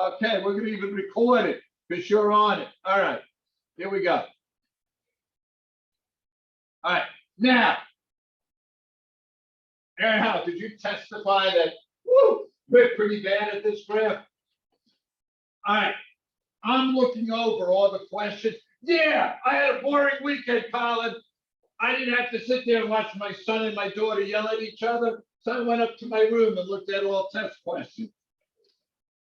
Okay, we're gonna even record it because you're on it. All right, here we go. All right, now, Aaron Howe, did you testify that we're pretty bad at this graph? All right, I'm looking over all the questions. Yeah, I had a boring weekend, Colin. I didn't have to sit there and watch my son and my daughter yell at each other. So I went up to my room and looked at all test questions.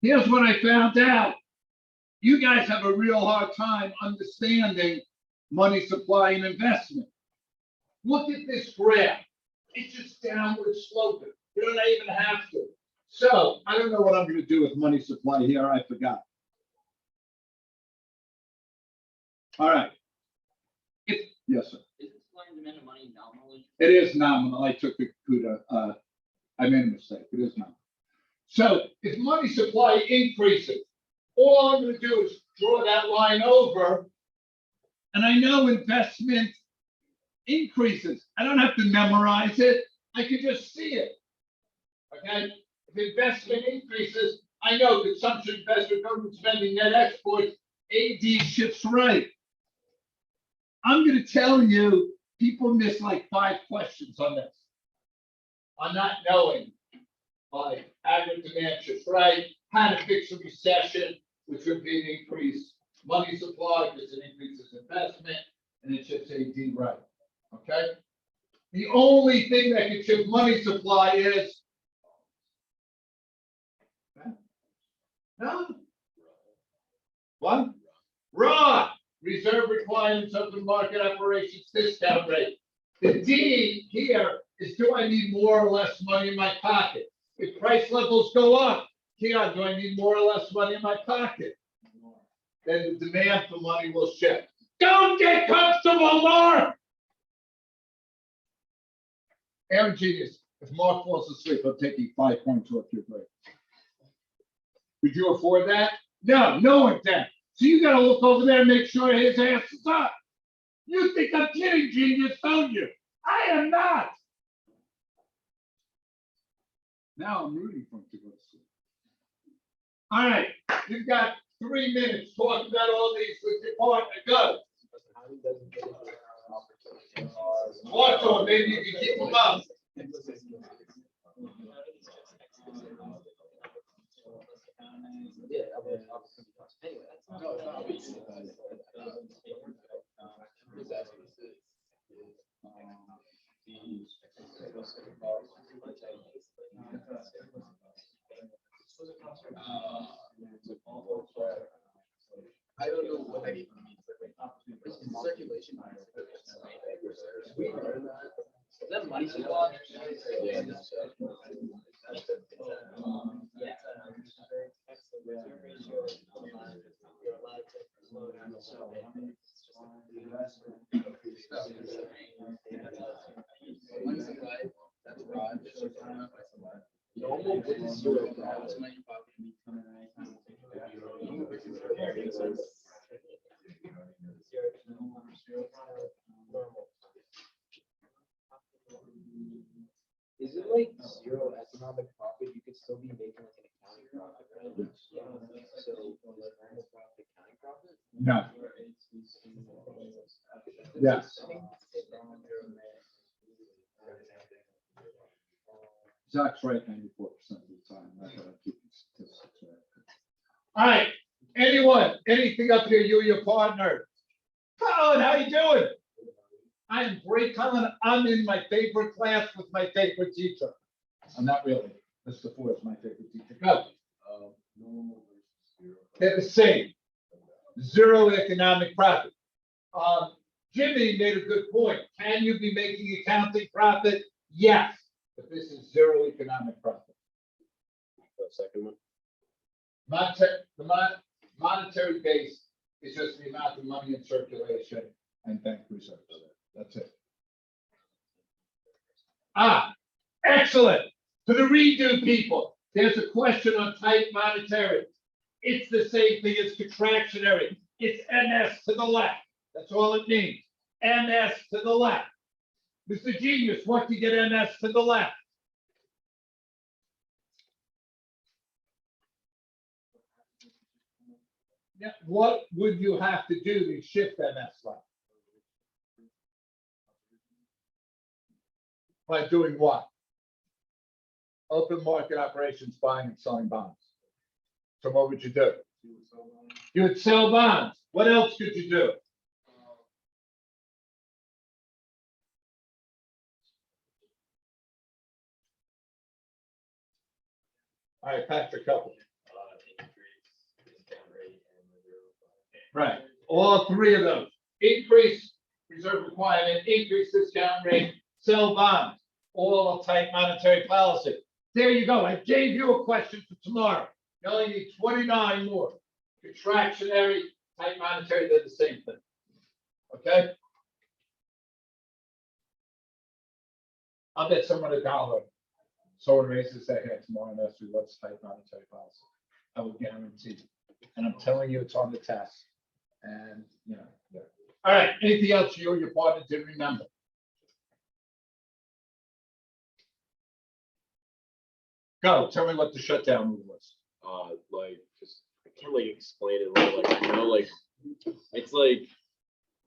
Here's what I found out. You guys have a real hard time understanding money supply and investment. Look at this graph. It's just downward sloping. You don't even have to. So I don't know what I'm going to do with money supply here. I forgot. All right. Yes, sir. Is the supply and demand of money nominally? It is nominal. I took the CUDA. I made a mistake. It is nominal. So if money supply increases, all I'm going to do is draw that line over, and I know investment increases. I don't have to memorize it. I can just see it. Okay? If investment increases, I know consumption, investment, government spending, net exports, AD shifts right. I'm going to tell you, people miss like 5 questions on this. On not knowing, like aggregate demand shifts right, how to fix a recession, which would be an increased money supply, because it increases investment, and it shifts AD right. Okay? The only thing that can shift money supply is no. What? Raw. Reserve requirements, open market operations, discount rate. The D here is, do I need more or less money in my pocket? If price levels go up, Keon, do I need more or less money in my pocket? Then the demand for money will shift. Don't get comfortable, Mark! Aaron Genius, if Mark falls asleep, I'm taking 5 points off your break. Could you afford that? No, no one can. So you gotta look over there and make sure his ass is up. You think I'm kidding, Genius, don't you? I am not. Now I'm rooting for him to go to sleep. All right, you've got 3 minutes talking about all these with your partner. Go. Watch on, maybe you can keep them up. I don't know what that even means. Circulation. Is that money supply? Yeah. Normal is 0. Is it like 0 economic profit? You could still be making like an accounting profit, right? So normal profit, accounting profit? No. Yes. Zach's right 94% of the time. I gotta keep the statistics right. All right. Anyone, anything up here, you or your partner? Colin, how you doing? I'm great, Colin. I'm in my favorite class with my favorite teacher. I'm not really. Mr. Ford is my favorite teacher. Go. They're the same. 0 economic profit. Jimmy made a good point. Can you be making accounting profit? Yes. But this is 0 economic profit. The second one. The monetary base is just the amount of money in circulation and bank reserves. That's it. Excellent. To the redo people, there's a question on tight monetary. It's the same thing as contractionary. It's MS to the left. That's all it means. MS to the left. Mr. Genius, what do you get MS to the left? Yeah, what would you have to do to shift MS line? By doing what? Open market operations, buying and selling bonds. So what would you do? You would sell bonds. What else could you do? All right, Patrick, help me. Right, all three of those. Increase reserve requirement, increase discount rate, sell bonds, all of tight monetary policy. There you go. I gave you a question for tomorrow. You only need 29 more. Contractionary, tight monetary, they're the same thing. Okay? I'll bet someone $1. Someone raises their hand tomorrow and asks me what's tight monetary policy. I will guarantee you. And I'm telling you, it's on the test. And, you know. Yeah. All right, anything else you or your partner didn't remember? Go, tell me what the shutdown rule was. Like, just, I can't like explain it, like, you know, like, it's like,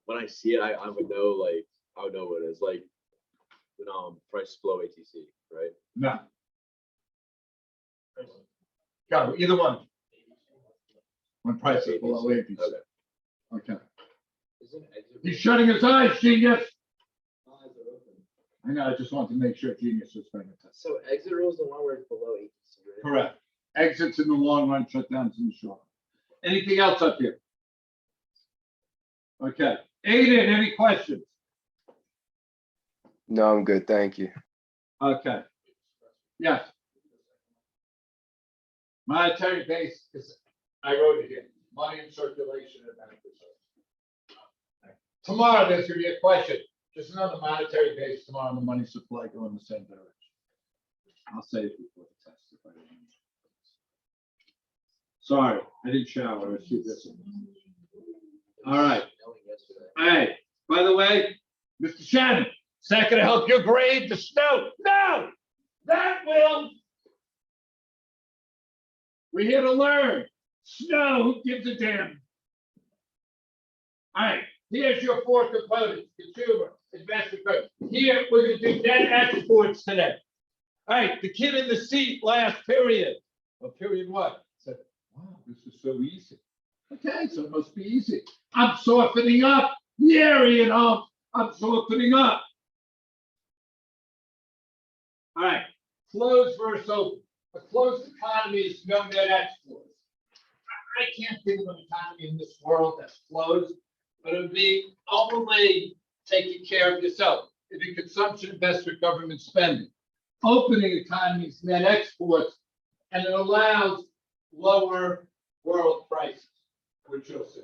when I see it, I would know, like, I would know what it is, like, when, prices below ATC, right? No. Go, either one. When price is below ABC. Okay. Okay. Isn't exit He's shutting his eyes, genius. I know, I just wanted to make sure genius was paying attention. So exit rule is the one where it's below 80, right? Correct. Exits in the long run, shutdowns in the short. run. Anything else up here? Okay. Aiden, any questions? No, I'm good. Thank you. Okay. Yes. Monetary base is, I wrote it here, money in circulation and benefit service. Tomorrow, there's gonna be a question, just another monetary base tomorrow, and the money supply go in the same direction. I'll say it before the test. If I don't. Sorry, I didn't shower, I see this. All right. Hey, by the way, Mr. Shannon, is that gonna help you grade the snow? No, that will. We're here to learn. Snow, who gives a damn? All right, here's your four components, consumer, investment credit. Here, we're gonna do net exports today. All right, the kid in the seat last period. Well, period what? Said, wow, this is so easy. Okay, so it must be easy. I'm softening up. Yeah, Ian, I'm softening up. All right, closed versus open. A closed economy is no net exports. I can't think of an economy in this world that's closed, but it would be only taking care of yourself. It'd be consumption, investment, government spending. Opening economies, net exports, and it allows lower world prices, which you'll see.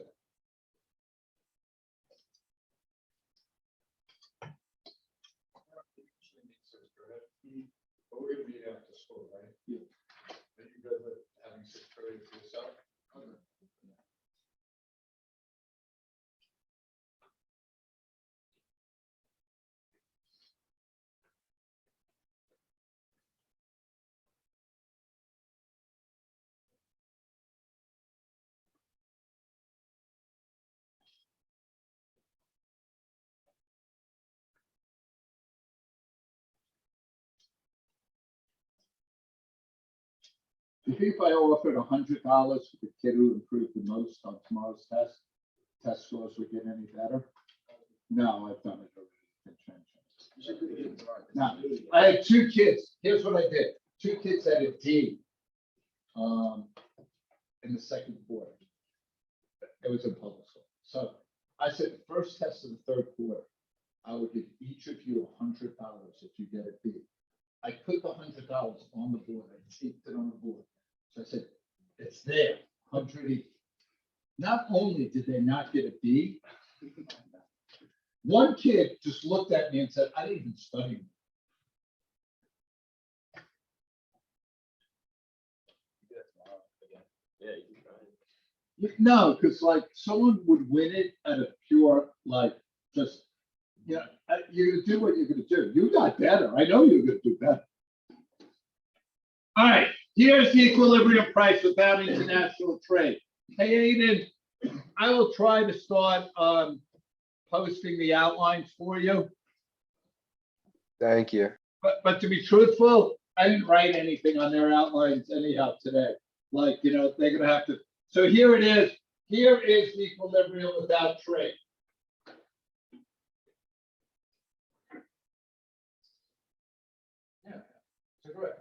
But we're gonna be after school, right? Yeah. Are you good with having 6:30 to yourself? Okay. Do you think if I offered $100 for the kid who improved the most on tomorrow's test scores would get any better? No, I've done it already. Now, I had two kids. Here's what I did. Two kids had a D in the second quarter. It was in public school. So I said, the first test of the third quarter, I would give each of you $100 if you get a B. I put the $100 on the board. I taped it on the board. So I said, it's there, 100 each. Not only did they not get a B, one kid just looked at me and said, I didn't even study. Yeah, you can try it. No, because like someone would win it at a pure, like, just, you know, you're gonna do what you're gonna do. You got better. I know you're gonna do better. All right, here's the equilibrium price without international trade. Hey, Aiden, I will try to start, posting the outlines for you. Thank you. But to be truthful, I didn't write anything on their outlines anyhow today. Like, they're gonna have to, so here it is. Here is the equilibrium without trade. Yeah, it's correct.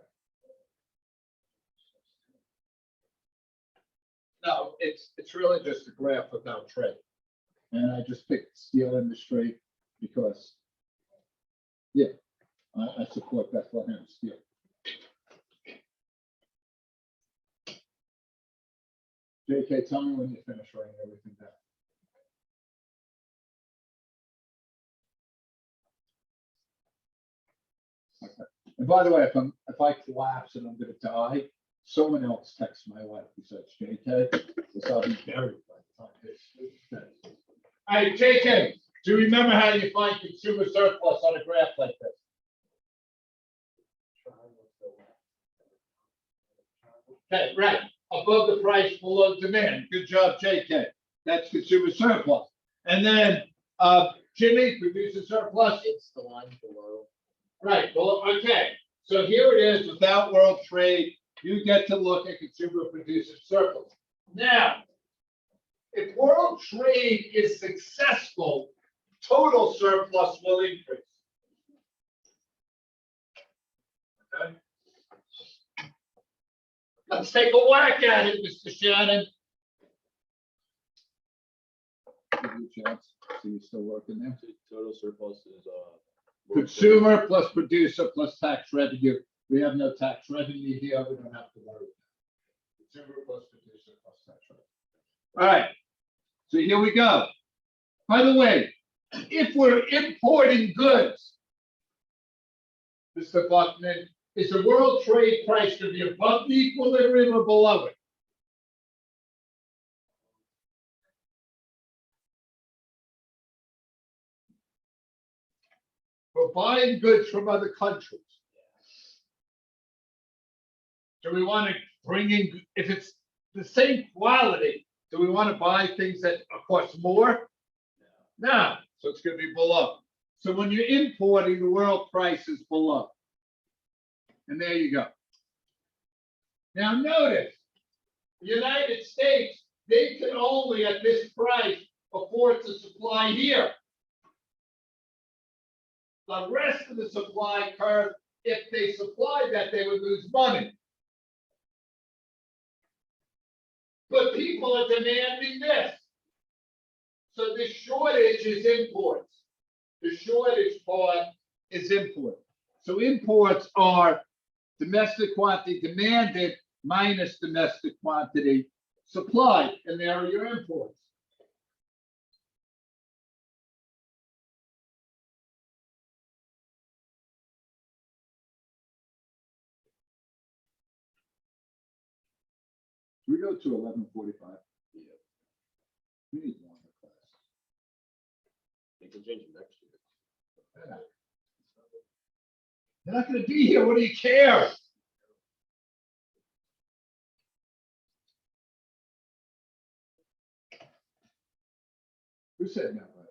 No, it's really just a graph without trade. And I just picked steel industry because, yeah, I support Bethlehem Steel. JK, tell me when you finish writing everything down. Okay. And by the way, if I collapse and I'm gonna die, someone else text my wife besides JK, because I'll be buried by the time this. All right, JK, do you remember how you find consumer surplus on a graph like this? Okay, right, above the price, below demand. Good job, JK. That's consumer surplus. And then, Jimmy, producer surplus. It's the line below. Right, well, okay, so here it is, without world trade, you get to look at consumer producer surplus. Now, if world trade is successful, total surplus will increase. Okay? Let's take a whack at it, Mr. Shannon. Give you a chance. See you still working there? Total surplus is, Consumer plus producer plus tax revenue. We have no tax revenue here. We don't have to worry. Consumer plus producer plus tax revenue. All right. So here we go. By the way, if we're importing goods, Mr. Buckman, is the world trade price going to be above the equilibrium or below it? We're buying goods from other countries. Do we want to bring in, if it's the same quality, do we want to buy things that cost more? No, so it's going to be below. So when you're importing, the world price is below. And there you go. Now notice, the United States, they can only at this price afford to supply here. The rest of the supply curve, if they supplied that, they would lose money. But people are demanding this. So the shortage is imports. The shortage part is import. So imports are domestic quantity demanded minus domestic quantity supplied, and there are your imports. We go to 11:45. yeah, We need one more class. they can change it next year. They're not gonna be here. What do you care? Who said that, by the way?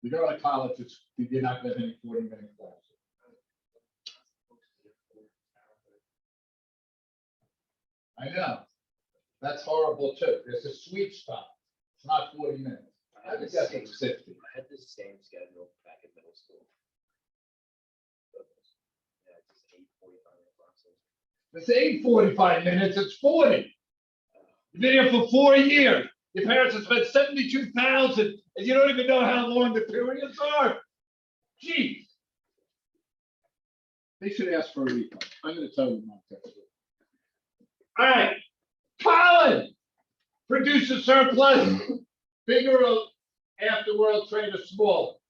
You go to college, you're not gonna have any 40-minute classes. I know. That's horrible too. There's a sweet spot. It's not 40 minutes. I think that's what's 50. I had the same schedule back in middle school. Yeah, it's just 8:45 classes. It's 8:45 minutes, it's 40. You've been here for 4 years. Your parents have spent 72,000 and you don't even know how long the periods are. Jeez. They should ask for a refund. I'm gonna tell you not to. All right, Colin, producer surplus, bigger after world trade or small?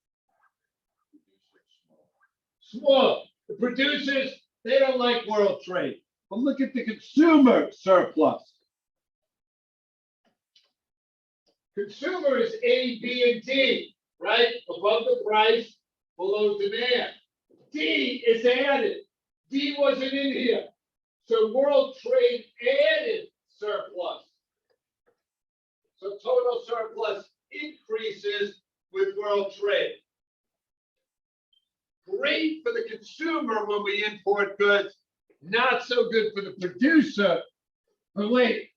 Small. The producers, they don't like world trade. But look at the consumer surplus. Consumer is A, B, and D, right? Above the price, below demand. D is added. D wasn't in here. So world trade added surplus. So total world trade. Great for the consumer when we import goods, not so good for the producer. But wait,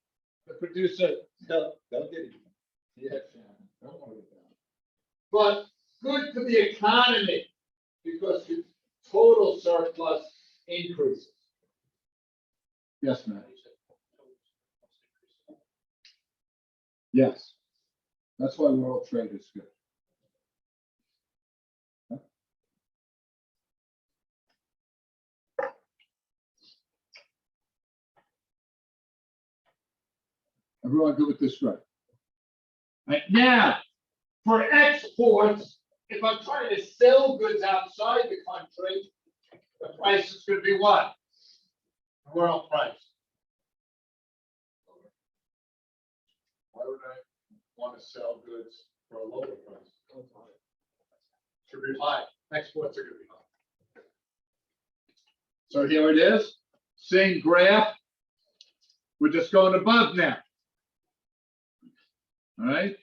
the producer, they'll get it. Yes, Shannon, don't worry about it. But good for the economy because the total surplus increases. Yes, Matt. Yes. That's why world trade is good. Everyone good with this, right? Right now, for exports, if I'm trying to sell goods outside the country, the price is going to be what? The world price. Why would I want to sell goods for a lower price? Should be high. Exports are going to be high. So here it is. Same graph. We're just going above now. All right.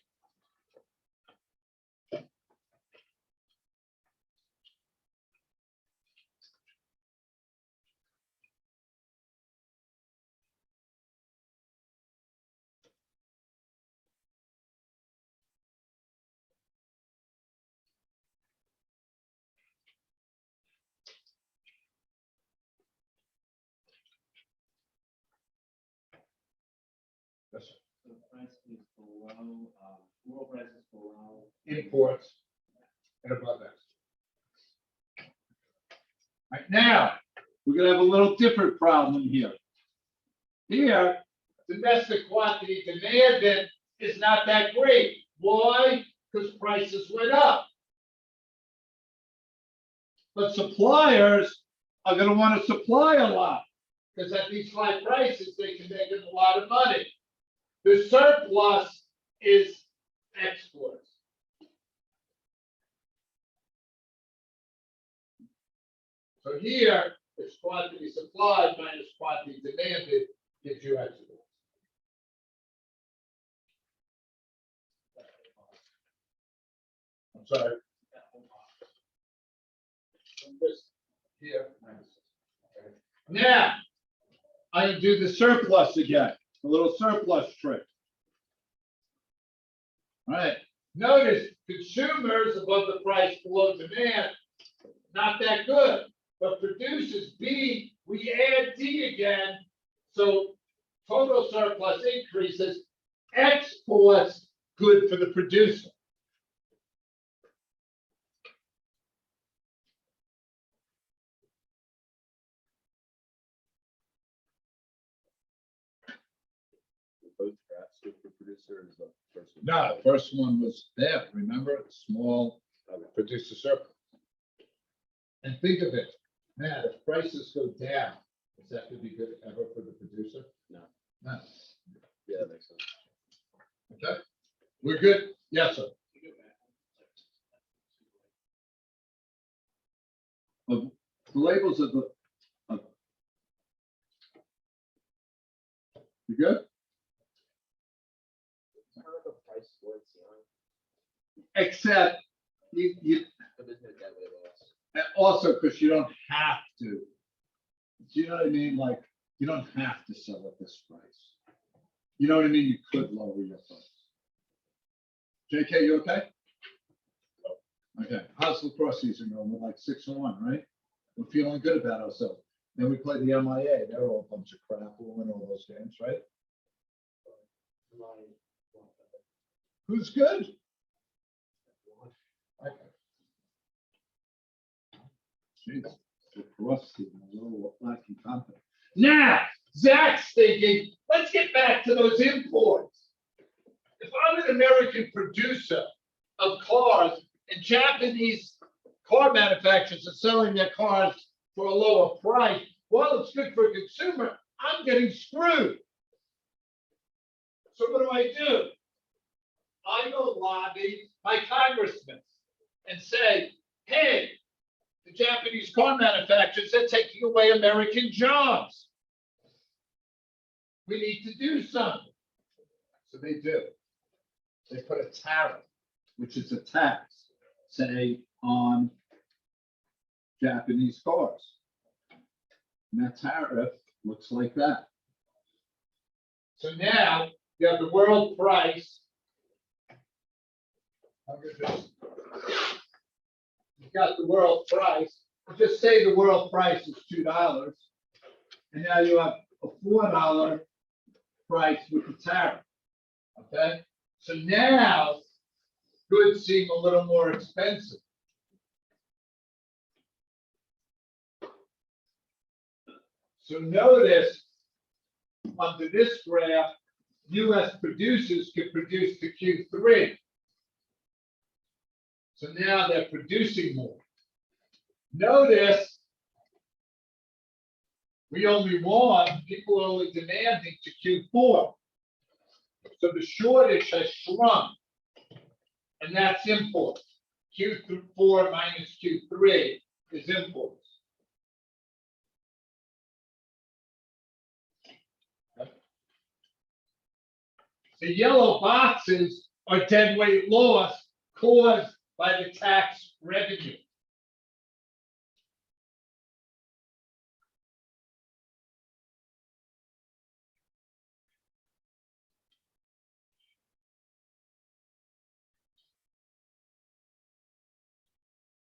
Yes, sir. The price is below, world price is below. Imports and above that. Right now, we're gonna have a little different problem here. Here, domestic quantity demand is not that great. Why? Because prices went up. But suppliers are gonna want to supply a lot, because at these high prices, they can make a lot of money. The surplus is exports. So here, it's quantity supplied minus quantity demanded gives you exports. I'm sorry. This here, minus this. Okay. Now, I can do the surplus again, a little surplus trick. All right, notice consumers above the price below demand, not that good. But producers, B, we add D again, so total surplus increases, exports, good for the producer. Both graphs good for producer is the first one. No, the first one was there, remember, small Okay. producer surplus. And think of it, man, if prices go down, is that gonna be good ever for the producer? No. No, Yeah, that makes sense. okay, we're good, yes, sir. The labels of the. You good? It's kind of like a price floor ceiling, Except you but there's no dead weight loss. and also because you don't have to. Do you know what I mean? Like, you don't have to sell at this price. You know what I mean? You could lower your price. JK, you okay? Okay, how's lacrosse season going? We're like 6-1, right? We're feeling good about ourselves. Then we play the MIA. They're all a bunch of crap. We'll win all those games, right? Who's good? Okay. Jeez, lacrosse team, a little lacking confidence. Now, Zach's thinking, let's get back to those imports. If I'm an American producer of cars and Japanese car manufacturers are selling their cars for a lower price, well, it's good for a consumer. I'm getting screwed. So what do? I go lobby my congressman and say, hey, the Japanese car manufacturers are taking away American jobs. We need to do something. So they do. They put a tariff, which is a tax say, on Japanese cars. And that tariff looks like that. So now you have the world price. You've got the world price. Just say the world price is $2. And now you have a $4 price with the tariff. Okay? So now goods seem a little more expensive. So notice under this graph, US producers can produce to Q3. So now they're producing more. Notice we only want, people are only demanding to Q4. So the shortage has shrunk. And that's imports. Q4 minus Q3 is imports. The yellow boxes are deadweight loss caused by the tax revenue.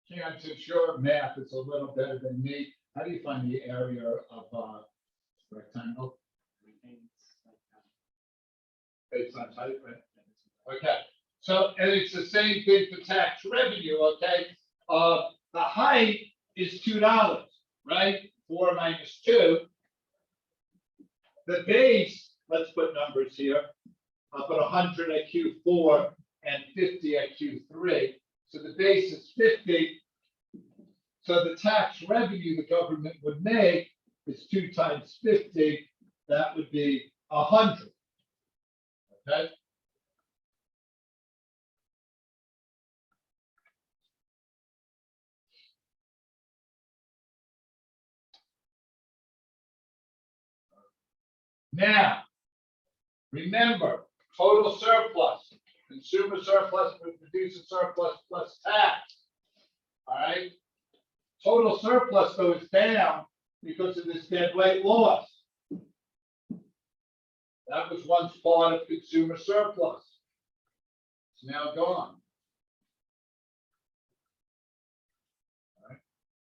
Ken, since your math is a little better than me, how do you find the area of rectangle? Based on height, right? Okay, so, and it's the same thing for tax revenue, okay? The height is $2, right? 4 minus 2. The base, let's put numbers here. I'll put 100 at Q4 and 50 at Q3. So the base is 50. So the tax revenue the government would make is 2 times 50. That would be 100. Okay. Now, remember, total surplus, consumer surplus would produce a surplus plus tax. All right. Total surplus goes down because of this deadweight loss. That was once part of consumer surplus. It's now gone. All right.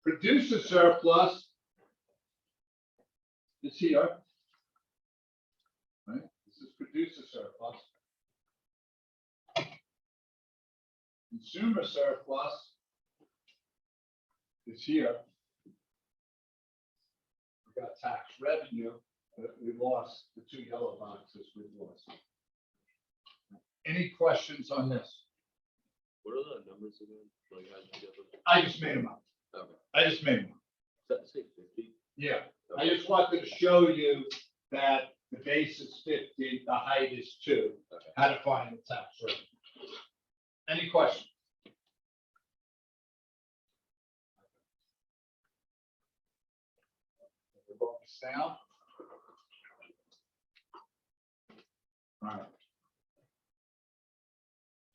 Producer surplus is here. Right? This is producer surplus. Consumer surplus is here. We got tax revenue, but we lost the 2 yellow boxes we lost. Any questions on this? What are the numbers again? Like, how did you get them? I just made them up. Okay. I just made them up. Does that say 50? Yeah, I just wanted to show you that the base is 50, the height is 2, Okay. how to find the tax rate. Any questions? We're going this down. All right.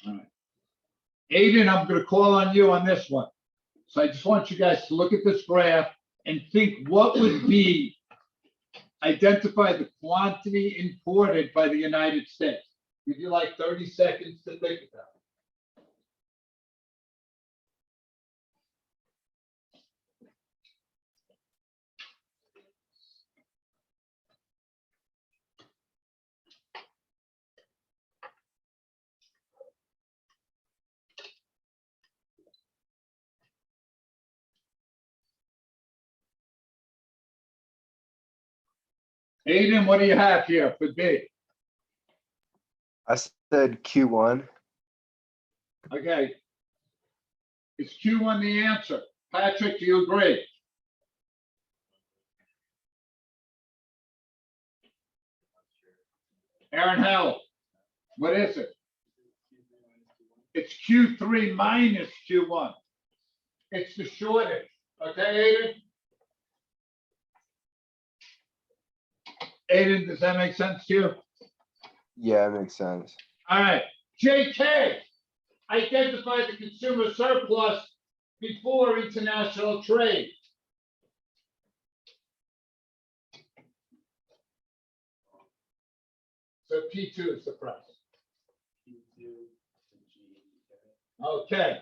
All right. Aiden, I'm going to call on you on this one. So I just want you guys to look at this graph and think what would be, identify the quantity imported by the United States. Give you like 30 seconds to think about it. Aiden, what do you have here for B? I said Q1. Okay. Is Q1 the answer? Patrick, do you agree? Aaron Howell, what is it? It's Q3 minus Q1. It's the shortage. Okay, Aiden? Aiden, does that make sense to you? Yeah, it makes sense. All right, JK, identify the consumer surplus before international trade. So P2 is the price. Okay.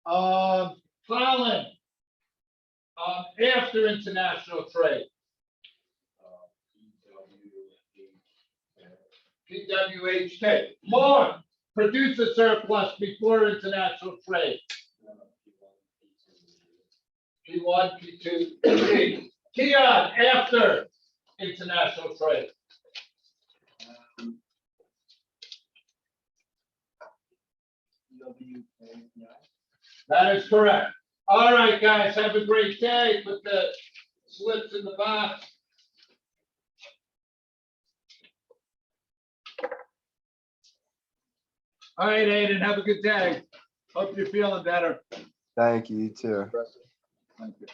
Colin. After international trade. PWHK. Mark, produce a surplus before international trade. P1, P2, P3. Keon, after international trade. That is correct. All right, guys, have a great day. Put the slips in the box. All right, Aiden, have a good day. Hope you're feeling better. Thank you, you too. Thank you.